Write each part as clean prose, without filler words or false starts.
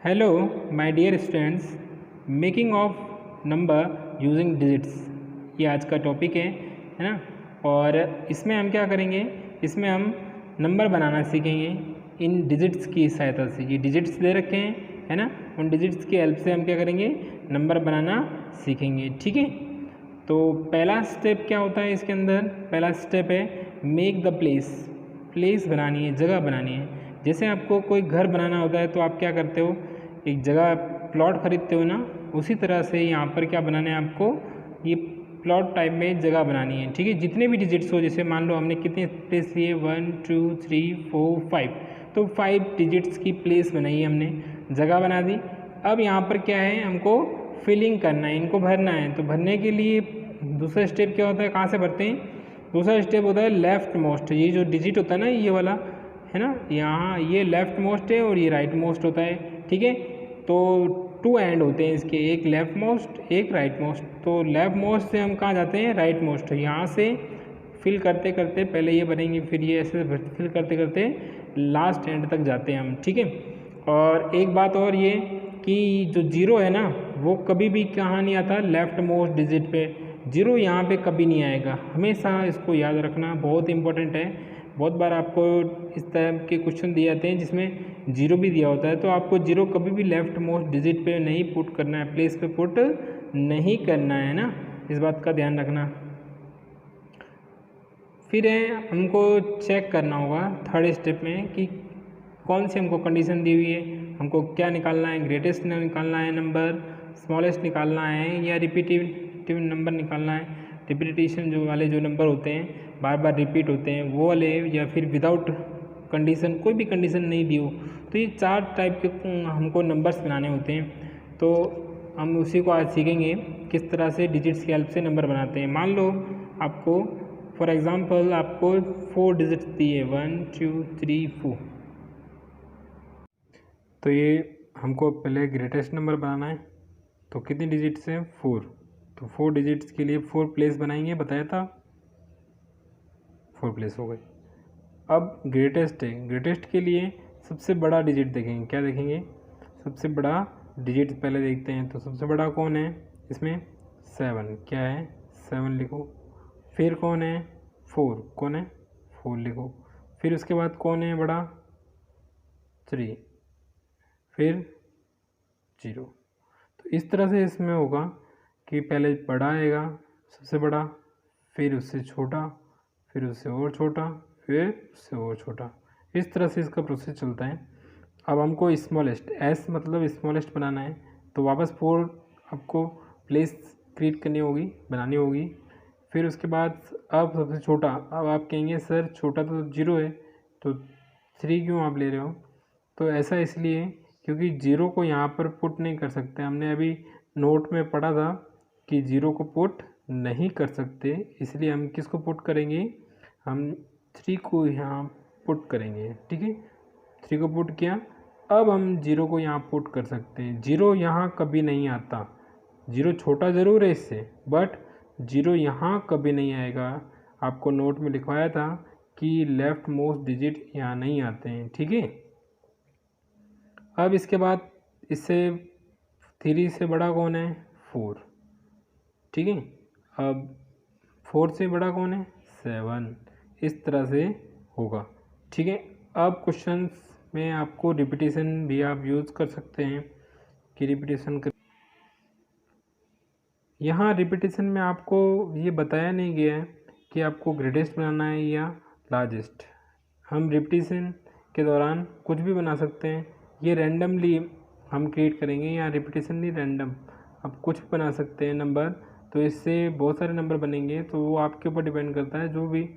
Hello my dear students, making of number using digits, ये आज का टॉपिक है ना। और इसमें हम क्या करेंगे, इसमें हम नंबर बनाना सीखेंगे इन डिजिट्स की सहायता से। ये डिजिट्स दे रखे हैं है ना, उन डिजिट्स की हेल्प से हम क्या करेंगे, नंबर बनाना सीखेंगे। ठीक है, तो पहला स्टेप क्या होता है इसके अंदर, पहला स्टेप है मेक द प्लेस। प्लेस बनानी है, जगह बनानी है। जैसे आपको कोई घर बनाना होता है तो आप क्या करते हो, एक जगह प्लॉट खरीदते हो ना, उसी तरह से यहाँ पर क्या बनाना है आपको, ये प्लॉट टाइप में जगह बनानी है। ठीक है, जितने भी डिजिट्स हो, जैसे मान लो हमने कितने प्लेस लिए 1 2 3 4 5, तो 5 डिजिट्स की प्लेस बनाई है हमने, जगह बना दी। अब यहाँ पर क्या है, हमको फिलिंग करना है, इनको भरना है। तो भरने के लिए दूसरा स्टेप क्या होता है, कहाँ से भरते हैं, दूसरा स्टेप होता है लेफ्ट मोस्ट। ये जो डिजिट होता है ना, ये वाला है ना, यहाँ ये लेफ्ट मोस्ट है और ये राइट मोस्ट होता है। ठीक है, तो 2 एंड होते हैं इसके, एक लेफ्ट मोस्ट एक राइट मोस्ट। तो लेफ्ट मोस्ट से हम कहाँ जाते हैं, राइट मोस्ट। यहाँ से फिल करते करते पहले ये बनेंगे, फिर ये ऐसे फिल करते करते लास्ट एंड तक जाते हैं हम। ठीक है, और एक बात और ये कि जो जीरो है ना, वो कभी भी कहाँ नहीं आता, लेफ्ट मोस्ट डिजिट पे। जीरो यहाँ पे कभी नहीं आएगा, हमेशा इसको याद रखना, बहुत इंपॉर्टेंट है। बहुत बार आपको इस तरह के क्वेश्चन दिए जाते हैं जिसमें जीरो भी दिया होता है, तो आपको जीरो कभी भी लेफ्ट मोस्ट डिजिट पे नहीं पुट करना है, प्लेस पे पुट नहीं करना है ना, इस बात का ध्यान रखना। फिर है हमको चेक करना होगा थर्ड स्टेप में कि कौन सी हमको कंडीशन दी हुई है, हमको क्या निकालना है, ग्रेटेस्ट निकालना है नंबर, स्मॉलेस्ट निकालना है, या रिपीटिव नंबर निकालना है। रिपीटेशन जो वाले जो नंबर होते हैं, बार बार रिपीट होते हैं वो वाले, या फिर विदाउट कंडीशन, कोई भी कंडीशन नहीं दी हो। तो ये 4 टाइप के हमको नंबर्स बनाने होते हैं। तो हम उसी को आज सीखेंगे किस तरह से डिजिट्स की हेल्प से नंबर बनाते हैं। मान लो आपको फॉर एग्ज़ाम्पल आपको 4 डिजिट्स दिए 1 2 3 4, तो ये हमको पहले ग्रेटेस्ट नंबर बनाना है। तो कितनी डिजिट्स हैं, 4। तो 4 डिजिट्स के लिए 4 प्लेस बनाएंगे, बताया था 4 प्लेस हो गए। अब ग्रेटेस्ट है, ग्रेटेस्ट के लिए सबसे बड़ा डिजिट देखेंगे, क्या देखेंगे, सबसे बड़ा डिजिट पहले देखते हैं। तो सबसे बड़ा कौन है इसमें, 7। क्या है, 7 लिखो। फिर कौन है, 4। कौन है, 4 लिखो। फिर उसके बाद कौन है बड़ा, 3। फिर 0। तो इस तरह से इसमें होगा कि पहले बड़ा आएगा सबसे बड़ा, फिर उससे छोटा, फिर उससे और छोटा, फिर उससे और छोटा। इस तरह से इसका प्रोसेस चलता है। अब हमको स्मॉलेस्ट, एस मतलब स्मॉलेस्ट बनाना है। तो वापस 4 आपको प्लेस क्रिएट करनी होगी, बनानी होगी। फिर उसके बाद अब सबसे छोटा, अब आप कहेंगे सर छोटा तो 0 है, तो 3 क्यों आप ले रहे हो। तो ऐसा इसलिए क्योंकि 0 को यहाँ पर पुट नहीं कर सकते। हमने अभी नोट में पढ़ा था कि 0 को पुट नहीं कर सकते, इसलिए हम किसको पुट करेंगे, हम 3 को यहाँ पुट करेंगे। ठीक है, 3 को पुट किया। अब हम 0 को यहाँ पुट कर सकते हैं। 0 यहाँ कभी नहीं आता, 0 छोटा ज़रूर है इससे, बट 0 यहाँ कभी नहीं आएगा। आपको नोट में लिखवाया था कि लेफ्ट मोस्ट डिजिट यहाँ नहीं आते हैं। ठीक है, अब इसके बाद इससे 3 से बड़ा कौन है, 4। ठीक है, अब 4 से बड़ा कौन है, 7। इस तरह से होगा। ठीक है, अब क्वेश्चंस में आपको रिपीटेशन भी आप यूज़ कर सकते हैं कि रिपीटेशन कर, यहाँ रिपीटेशन में आपको ये बताया नहीं गया है कि आपको ग्रेटेस्ट बनाना है या लार्जेस्ट। हम रिपीटेशन के दौरान कुछ भी बना सकते हैं, ये रैंडमली हम क्रिएट करेंगे, या रिपीटेशन नहीं रैंडम, आप कुछ भी बना सकते हैं नंबर। तो इससे बहुत सारे नंबर बनेंगे, तो वो आपके ऊपर डिपेंड करता है, जो भी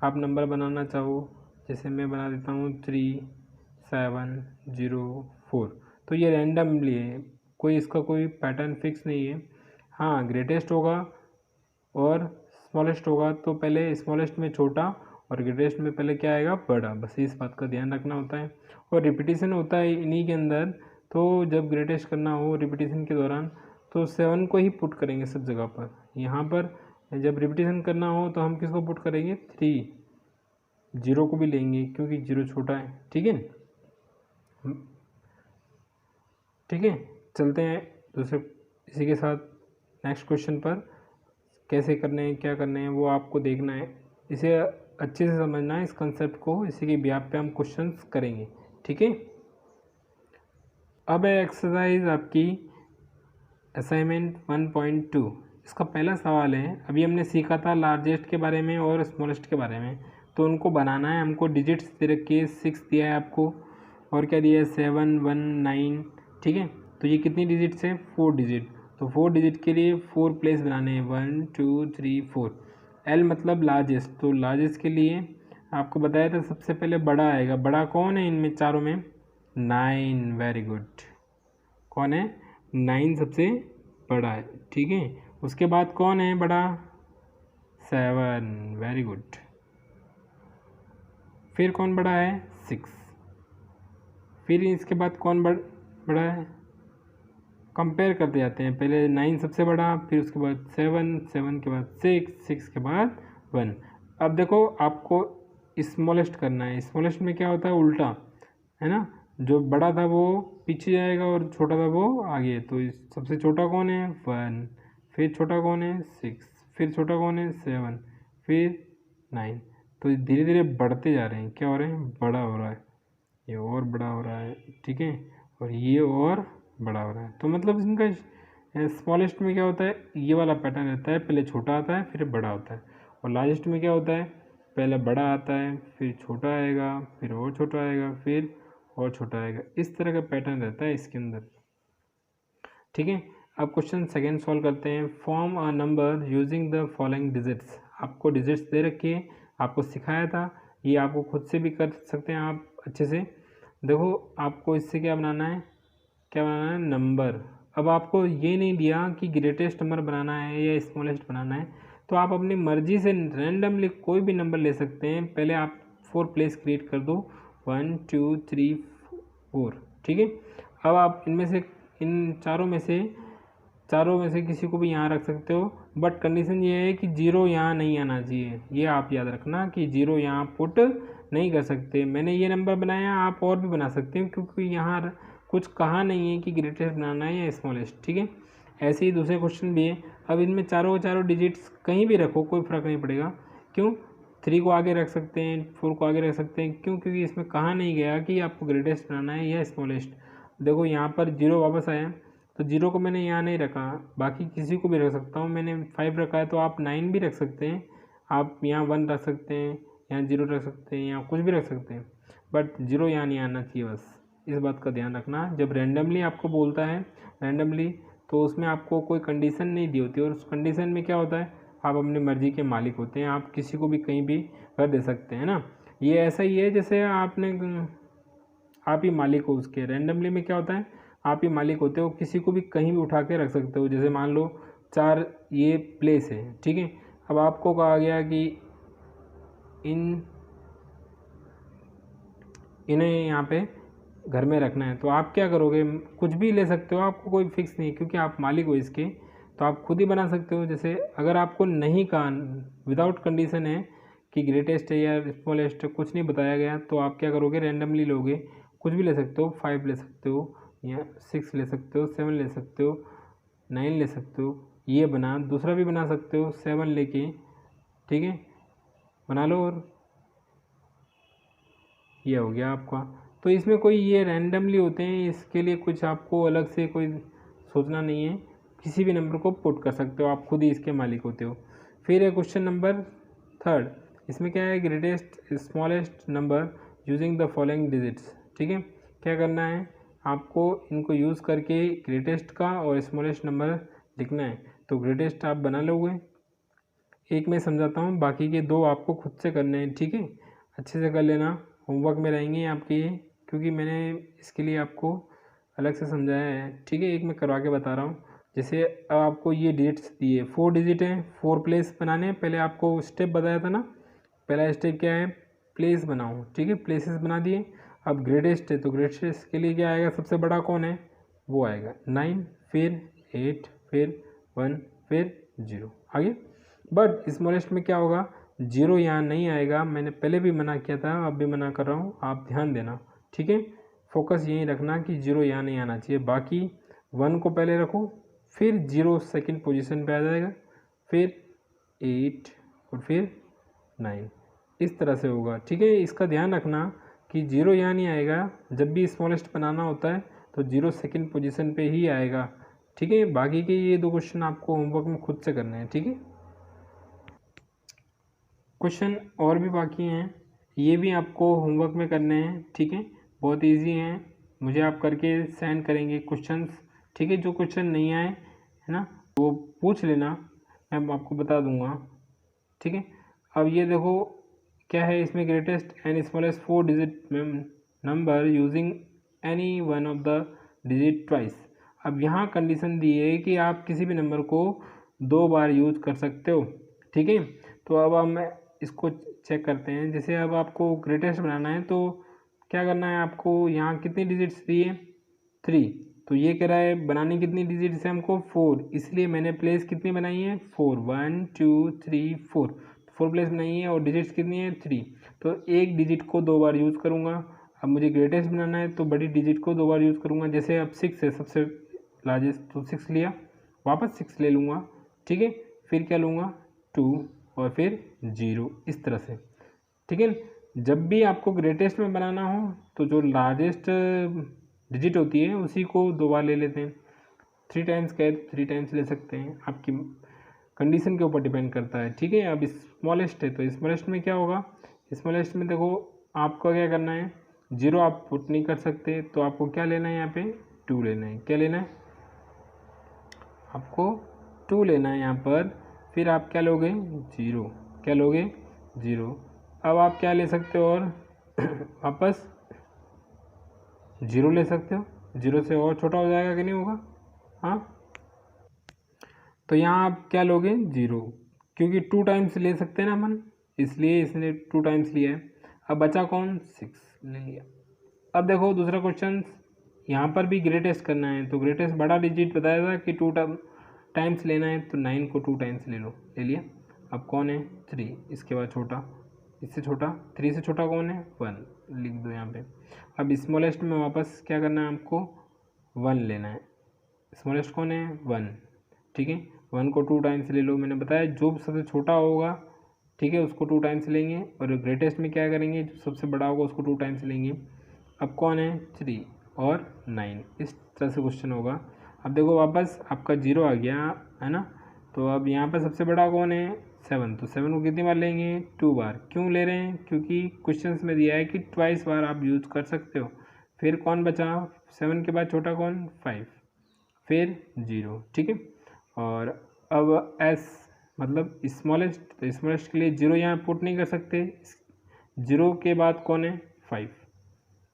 आप नंबर बनाना चाहो। जैसे मैं बना देता हूँ 3 7 0 4। तो ये रैंडमली है, कोई इसका कोई पैटर्न फिक्स नहीं है। हाँ, ग्रेटेस्ट होगा और स्मॉलेस्ट होगा, तो पहले स्मॉलेस्ट में छोटा और ग्रेटेस्ट में पहले क्या आएगा, बड़ा। बस इस बात का ध्यान रखना होता है। और रिपीटेशन होता है इन्हीं के अंदर। तो जब ग्रेटेस्ट करना हो रिपीटेशन के दौरान, तो 7 को ही पुट करेंगे सब जगह पर। यहाँ पर जब रिपीटेशन करना हो तो हम किसको पुट करेंगे, 3। 0 को भी लेंगे क्योंकि 0 छोटा है। ठीक है, ठीक है, चलते हैं दूसरे इसी के साथ नेक्स्ट क्वेश्चन पर। कैसे करने हैं, क्या करने हैं, वो आपको देखना है, इसे अच्छे से समझना है इस कंसेप्ट को, इसी के ब्याप पे हम क्वेश्चंस करेंगे। ठीक है, अब है एक्सरसाइज आपकी असाइनमेंट 1.2। इसका पहला सवाल है, अभी हमने सीखा था लार्जेस्ट के बारे में और स्मॉलेस्ट के बारे में, तो उनको बनाना है। हमको डिजिट्स दे रखी है, 6 दिया है आपको, और क्या दिया है 7, 1, 9। ठीक है, तो ये कितनी डिजिट्स है, 4 डिजिट। तो 4 डिजिट के लिए 4 प्लेस बनाने हैं, 1 2 3 4। एल मतलब लार्जेस्ट, तो लार्जेस्ट के लिए आपको बताया था सबसे पहले बड़ा आएगा। बड़ा कौन है इनमें चारों में, 9। वेरी गुड, कौन है, 9 सबसे बड़ा है। ठीक है, उसके बाद कौन है बड़ा, 7। वेरी गुड, फिर कौन बड़ा है, 6। फिर इसके बाद कौन बड़ा है, कंपेयर करते जाते हैं, पहले 9 सबसे बड़ा, फिर उसके बाद 7, 7 के बाद 6, 6 के बाद 1। अब देखो आपको स्मॉलेस्ट करना है। स्मॉलेस्ट में क्या होता है, उल्टा है ना, जो बड़ा था वो पीछे जाएगा और छोटा था वो आगे। तो सबसे छोटा कौन है, 1। फिर छोटा कौन है, 6। फिर छोटा कौन है, 7। फिर 9। तो धीरे धीरे बढ़ते जा रहे हैं, क्या हो रहे हैं, बड़ा हो रहा है, ये और बड़ा हो रहा है। ठीक है, और ये और बड़ा हो रहा है। तो मतलब इनका स्मॉलेस्ट में क्या होता है, ये वाला पैटर्न रहता है, पहले छोटा आता है फिर बड़ा होता है। और लार्जेस्ट में क्या होता है, पहले बड़ा आता है फिर छोटा आएगा, फिर और छोटा आएगा, फिर और छोटा आएगा। इस तरह का पैटर्न रहता है इसके अंदर। ठीक है, अब क्वेश्चन सेकेंड सॉल्व करते हैं। Form a number using the following digits. आपको डिजिट्स दे रखी है, आपको सिखाया था, ये आपको खुद से भी कर सकते हैं आप अच्छे से। देखो आपको इससे क्या बनाना है, क्या बनाना है, नंबर। अब आपको ये नहीं दिया कि ग्रेटेस्ट नंबर बनाना है या स्मॉलेस्ट बनाना है, तो आप अपनी मर्जी से रैंडमली कोई भी नंबर ले सकते हैं। पहले आप 4 प्लेस क्रिएट कर दो, 1 2 3 4। ठीक है, अब आप इनमें से इन चारों में से किसी को भी यहाँ रख सकते हो, बट कंडीशन ये है कि 0 यहाँ नहीं आना चाहिए। ये आप याद रखना कि 0 यहाँ पुट नहीं कर सकते। मैंने ये नंबर बनाया, आप और भी बना सकते हो, क्योंकि यहाँ कुछ कहा नहीं है कि ग्रेटेस्ट बनाना है या स्मॉलेस्ट। ठीक है, ऐसे ही दूसरे क्वेश्चन भी है। अब इनमें चारों डिजिट्स कहीं भी रखो, कोई फ़र्क नहीं पड़ेगा। क्यों, 3 को आगे रख सकते हैं, 4 को आगे रख सकते हैं, क्यों, क्योंकि इसमें कहा नहीं गया कि आपको ग्रेटेस्ट बनाना है या स्मॉलेस्ट। देखो यहाँ पर 0 वापस आया, तो 0 को मैंने यहाँ नहीं रखा, बाकी किसी को भी रख सकता हूँ। मैंने 5 रखा है, तो आप 9 भी रख सकते हैं, आप यहाँ 1 रख सकते हैं, यहाँ 0 रख सकते हैं, यहाँ कुछ भी रख सकते हैं, बट 0 यहाँ नहीं आना चाहिए। बस इस बात का ध्यान रखना। जब रैंडमली आपको बोलता है रैंडमली, तो उसमें आपको कोई कंडीशन नहीं दी होती, और उस कंडीशन में क्या होता है, आप अपनी मर्ज़ी के मालिक होते हैं, आप किसी को भी कहीं भी कर दे सकते हैं ना। ये ऐसा ही है जैसे आप ही मालिक हो उसके। रैंडमली में क्या होता है, आप ही मालिक होते हो, किसी को भी कहीं भी उठा के रख सकते हो। जैसे मान लो 4 ये प्लेस है, ठीक है, अब आपको कहा गया कि इन्हें यहाँ पे घर में रखना है, तो आप क्या करोगे, कुछ भी ले सकते हो, आपको कोई फिक्स नहीं, क्योंकि आप मालिक हो इसके, तो आप खुद ही बना सकते हो। जैसे अगर आपको नहीं कहा, विदाउट कंडीशन है कि ग्रेटेस्ट है या स्मॉलेस्ट, कुछ नहीं बताया गया, तो आप क्या करोगे, रैंडमली लोगे, कुछ भी ले सकते हो, 5 ले सकते हो, या 6 ले सकते हो, 7 ले सकते हो, 9 ले सकते हो। ये बना, दूसरा भी बना सकते हो 7 लेके, ठीक है, बना लो, और ये हो गया आपका। तो इसमें कोई ये रैंडमली होते हैं, इसके लिए कुछ आपको अलग से कोई सोचना नहीं है, किसी भी नंबर को पुट कर सकते हो, आप खुद ही इसके मालिक होते हो। फिर है क्वेश्चन नंबर 3, इसमें क्या है, greatest smallest number using the following digits. ठीक है, क्या करना है, आपको इनको यूज़ करके ग्रेटेस्ट का और स्मॉलेस्ट नंबर लिखना है। तो ग्रेटेस्ट आप बना लोगे, एक मैं समझाता हूँ, बाकी के 2 आपको खुद से करने हैं। ठीक है, अच्छे से कर लेना, होमवर्क में रहेंगे आपके ये, क्योंकि मैंने इसके लिए आपको अलग से समझाया है। ठीक है, एक मैं करवा के बता रहा हूँ। जैसे अब आपको ये डिजिट्स दिए, 4 डिजिट हैं, 4 प्लेस बनाने हैं। पहले आपको स्टेप बताया था ना, पहला स्टेप क्या है, प्लेस बनाओ। ठीक है, प्लेसेस बना दिए। अब ग्रेटेस्ट है, तो ग्रेटेस्ट के लिए क्या आएगा, सबसे बड़ा कौन है, वो आएगा 9, फिर 8, फिर 1, फिर 0 आगे। बट स्मॉलेस्ट में क्या होगा, 0 यहाँ नहीं आएगा, मैंने पहले भी मना किया था, अब भी मना कर रहा हूँ, आप ध्यान देना। ठीक है, फोकस यही रखना कि 0 यहाँ नहीं आना चाहिए, बाकी 1 को पहले रखो, फिर 0 सेकंड पोजीशन पे आ जाएगा, फिर 8 और फिर 9, इस तरह से होगा। ठीक है, इसका ध्यान रखना कि 0 यहाँ नहीं आएगा, जब भी स्मॉलेस्ट बनाना होता है तो 0 सेकंड पोजीशन पे ही आएगा। ठीक है, बाकी के ये 2 क्वेश्चन आपको होमवर्क में खुद से करने हैं। ठीक है, क्वेश्चन और भी बाकी हैं, ये भी आपको होमवर्क में करने हैं। ठीक है, बहुत इजी हैं, मुझे आप करके सेंड करेंगे क्वेश्चंस। ठीक है, जो क्वेश्चन नहीं आए है ना वो पूछ लेना, मैं आपको बता दूंगा। ठीक है, अब ये देखो क्या है इसमें, greatest and smallest 4 digit number using any one of the digit twice. अब यहाँ कंडीशन दी है कि आप किसी भी नंबर को 2 बार यूज कर सकते हो। ठीक है, तो अब हम इसको चेक करते हैं। जैसे अब आपको ग्रेटेस्ट बनाना है तो क्या करना है, आपको यहाँ कितनी डिजिट्स दी है, 3, तो ये कह रहा है बनानी कितनी डिजिट्स है हमको, 4, इसलिए मैंने प्लेस कितनी बनाई है, 4, 1 2 3 4 प्लेस बनाई है, और डिजिट्स कितनी है, 3, तो एक डिजिट को 2 बार यूज़ करूँगा। अब मुझे ग्रेटेस्ट बनाना है तो बड़ी डिजिट को 2 बार यूज़ करूँगा। जैसे अब 6 है सबसे लार्जेस्ट, तो 6 लिया, वापस 6 ले लूँगा। ठीक है, फिर क्या लूँगा, 2 और फिर 0, इस तरह से। ठीक है, जब भी आपको ग्रेटेस्ट में बनाना हो तो जो लार्जेस्ट डिजिट होती है उसी को 2 बार ले लेते हैं। 3 टाइम्स कहे तो 3 टाइम्स ले सकते हैं, आपकी कंडीशन के ऊपर डिपेंड करता है। ठीक है, अब स्मॉलेस्ट है तो स्मॉलेस्ट में क्या होगा, स्मॉलेस्ट में देखो आपको क्या करना है, 0 आप पुट नहीं कर सकते, तो आपको क्या लेना है, यहाँ पे 2 लेना है। क्या लेना है, आपको 2 लेना है यहाँ पर, फिर आप क्या लोगे, 0, क्या लोगे, 0। अब आप क्या ले सकते हो, और वापस 0 ले सकते हो, 0 से और छोटा हो जाएगा कि नहीं होगा, हाँ, तो यहाँ आप क्या लोगे, 0, क्योंकि 2 टाइम्स ले सकते हैं ना अपन, इसलिए इसने 2 टाइम्स लिया है। अब बचा कौन, 6 ले लिया। अब देखो दूसरा क्वेश्चन, यहाँ पर भी ग्रेटेस्ट करना है, तो ग्रेटेस्ट बड़ा डिजिट बताया था कि 2 टाइम्स लेना है, तो 9 को 2 टाइम्स ले लो, ले लिया। अब कौन है, 3, इसके बाद छोटा, इससे छोटा, 3 से छोटा कौन है, 1, लिख दो यहाँ पे। अब स्मॉलेस्ट में वापस क्या करना है, आपको 1 लेना है। स्मॉलेस्ट कौन है, 1। ठीक है, 1 को 2 टाइम्स ले लो, मैंने बताया जो सबसे छोटा होगा, ठीक है, उसको 2 टाइम्स लेंगे, और ग्रेटेस्ट में क्या करेंगे, जो सबसे बड़ा होगा उसको 2 टाइम्स लेंगे। अब कौन है, 3 और 9, इस तरह से क्वेश्चन होगा। अब देखो वापस आपका 0 आ गया है ना, तो अब यहाँ पर सबसे बड़ा कौन है, 7, तो 7 को कितनी बार लेंगे, 2 बार। क्यों ले रहे हैं, क्योंकि क्वेश्चंस में दिया है कि ट्वाइस बार आप यूज़ कर सकते हो। फिर कौन बचा, 7 के बाद छोटा कौन, 5, फिर 0। ठीक है, और अब एस मतलब स्मॉलेस्ट, तो स्मॉलेस्ट के लिए 0 यहाँ पुट नहीं कर सकते, 0 के बाद कौन है, 5,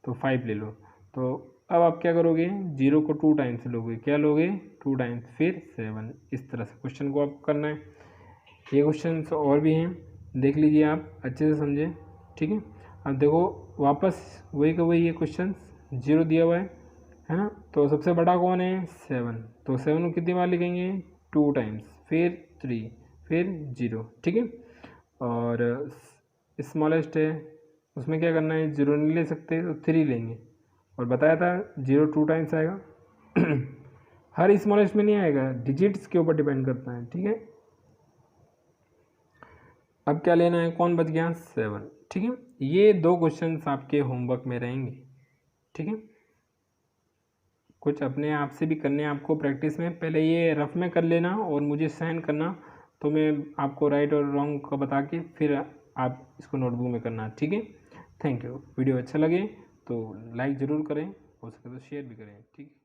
तो 5 ले लो। तो अब आप क्या करोगे, 0 को 2 टाइम्स लोगे, क्या लोगे, 2 टाइम्स, फिर 7, इस तरह से क्वेश्चन को आपको करना है। ये क्वेश्चन और भी हैं, देख लीजिए आप अच्छे से समझें। ठीक है, अब देखो वापस वही का वही ये क्वेश्चन, 0 दिया हुआ है ना, तो सबसे बड़ा कौन है, 7, तो 7 को कितनी बार लिखेंगे, 2 टाइम्स, फिर 3, फिर 0। ठीक है, और स्मॉलेस्ट है उसमें क्या करना है, 0 नहीं ले सकते तो 3 लेंगे, और बताया था 0 2 टाइम्स आएगा। हर स्मॉलेस्ट में नहीं आएगा, डिजिट्स के ऊपर डिपेंड करता है। ठीक है, अब क्या लेना है, कौन बच गया, 7। ठीक है, ये 2 क्वेश्चंस आपके होमवर्क में रहेंगे। ठीक है, कुछ अपने आप से भी करने हैं आपको प्रैक्टिस में, पहले ये रफ में कर लेना और मुझे सेंड करना, तो मैं आपको राइट और रॉन्ग का बता के फिर आप इसको नोटबुक में करना। ठीक है, थैंक यू। वीडियो अच्छा लगे तो लाइक ज़रूर करें, हो सके तो शेयर भी करें। ठीक है।